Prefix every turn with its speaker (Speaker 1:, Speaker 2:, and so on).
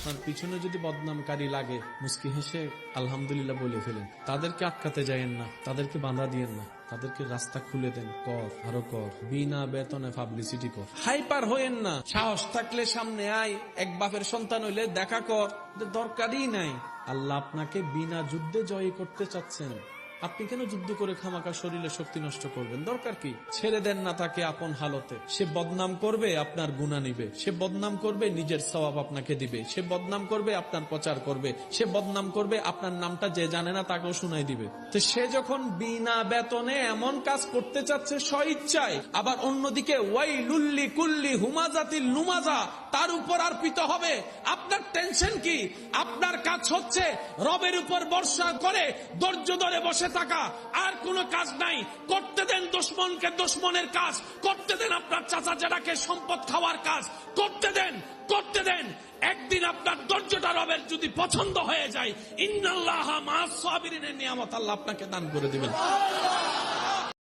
Speaker 1: আপনার পিছনে যদি বদনামকারী লাগে মুস্কি হেসে আলহামদুলিল্লাহ বলে ফেলেন। তাদেরকে আটকাতে যায়েন না, তাদেরকে বাধা দিয়েন না, তাদেরকে রাস্তা খুলে দেন। কর, আরো কর, বিনা বেতনে পাবলিসিটি কর। হাইপার হইেন না, সাহস থাকলে সামনে আয়, এক বাপের সন্তান হইলে দেখা কর, দরকারই নাই। আল্লাহ আপনাকে বিনা যুদ্ধে জয় করতে চাচ্ছেন, আপনি কেন যুদ্ধ করে খামাকা শরীরে শক্তি নষ্ট করবেন? দরকার কি? ছেড়ে দেন না তাকে আপন হালতে। সে বদনাম করবে, আপনার গুনাহ নিবে। সে বদনাম করবে, নিজের সওয়াব আপনাকে দিবে। সে বদনাম করবে, আপনার প্রচার করবে। সে বদনাম করবে, আপনার নামটা যে জানে না তাকেও শুনাই দিবে। তো সে যখন বিনা বেতনে এমন কাজ করতে চাচ্ছে স্বইচ্ছায়, আবার অন্যদিকে ওয়াইলুল্লি কুল্লি হুমাজাতিল লুমাজা তার উপর আরপিত হবে, আপনার টেনশন কি? আপনার কাজ হচ্ছে রবের উপর ভরসা করে ধৈর্য ধরে বসে থাকা, আর কোনো কাজ নাই। করতে দেন দুশমনকে দুশমনের কাজ, করতে দেন আপনার চাচা জেঠাকে সম্পদ খাওয়ার কাজ, করতে দেন, করতে দেন। একদিন আপনার ধৈর্যটা রবের যদি পছন্দ হয়ে যায়, ইন্নাল্লাহা মা'আস সাবিরিনের নিয়ামত আল্লাহ আপনাকে দান করে দিবেন।